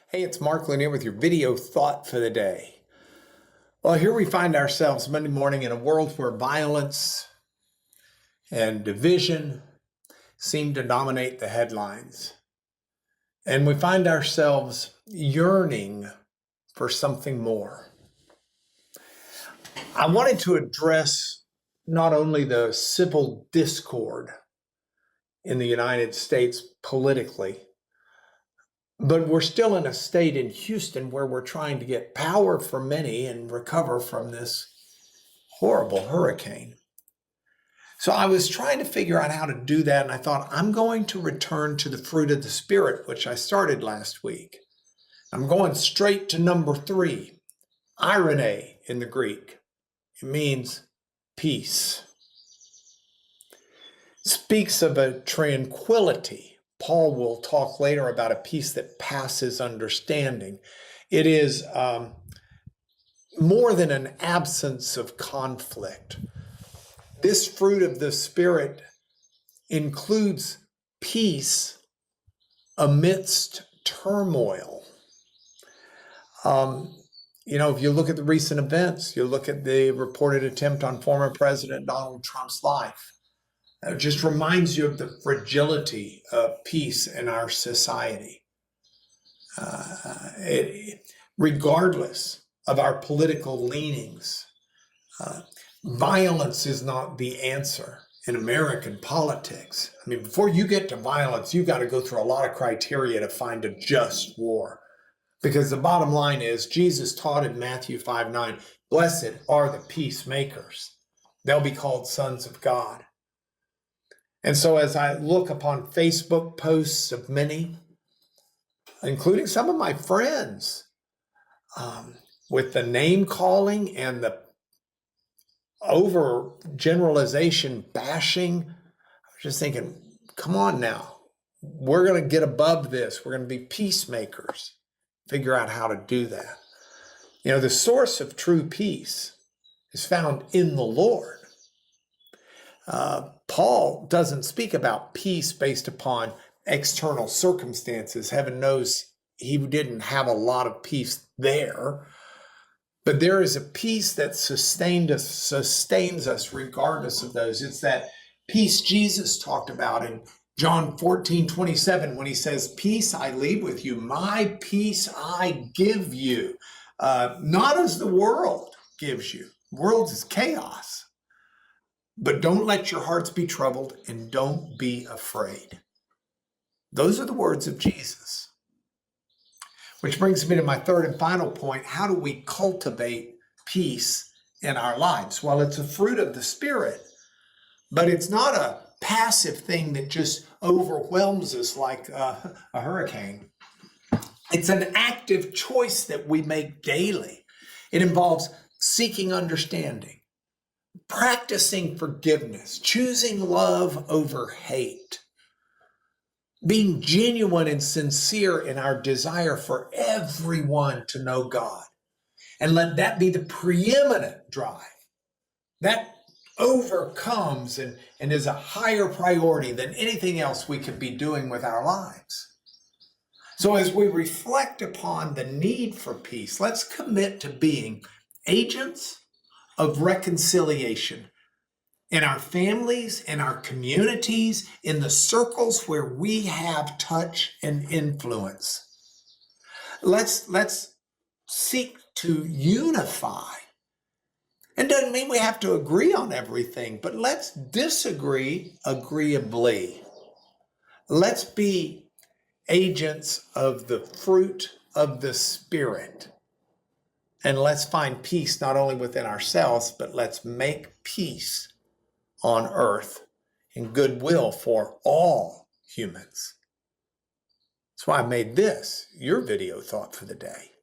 Hey, it's Mark Lanier with your video thought for the day. Well, here we find ourselves Monday morning in a world where violence and division seem to dominate the headlines. And we find ourselves yearning for something more. I wanted to address not only the civil discord in the United States politically, but we're still in a state in Houston where we're trying to get power for many and recover from this horrible hurricane. So I was trying to figure out how to do that, and I thought I'm going to return to the fruit of the Spirit, which I started last week. I'm going straight to number 3, irene in the Greek. It means peace. It speaks of a tranquility. Paul will talk later about a peace that passes understanding. It is more than an absence of conflict. This fruit of the Spirit includes peace amidst turmoil. If you look at the recent events, you look at the reported attempt on former President Donald Trump's life. It just reminds you of the fragility of peace in our society. Regardless of our political leanings, violence is not the answer in American politics. I mean, before you get to violence, you've got to go through a lot of criteria to find a just war. Because the bottom line is, Jesus taught in Matthew 5:9, "Blessed are the peacemakers. They'll be called sons of God." And so as I look upon Facebook posts of many, including some of my friends, with the name calling and the overgeneralization bashing, I was just thinking, come on now. We're going to get above this. We're going to be peacemakers. Figure out how to do that. The source of true peace is found in the Lord. Paul doesn't speak about peace based upon external circumstances. Heaven knows he didn't have a lot of peace there. But there is a peace that sustains us regardless of those. It's that peace Jesus talked about in John 14:27 when he says, "Peace I leave with you, my peace I give you." Not as the world gives you. The world is chaos. But don't let your hearts be troubled and don't be afraid. Those are the words of Jesus. Which brings me to my third and final point. How do we cultivate peace in our lives? Well, it's a fruit of the Spirit, but it's not a passive thing that just overwhelms us like a hurricane. It's an active choice that we make daily. It involves seeking understanding, practicing forgiveness, choosing love over hate, being genuine and sincere in our desire for everyone to know God. And let that be the preeminent drive. That overcomes and is a higher priority than anything else we could be doing with our lives. So as we reflect upon the need for peace, let's commit to being agents of reconciliation in our families, in our communities, in the circles where we have touch and influence. Let's seek to unify. It doesn't mean we have to agree on everything, but let's disagree agreeably. Let's be agents of the fruit of the Spirit. And let's find peace not only within ourselves, but let's make peace on earth and goodwill for all humans. That's why I made this your video thought for the day.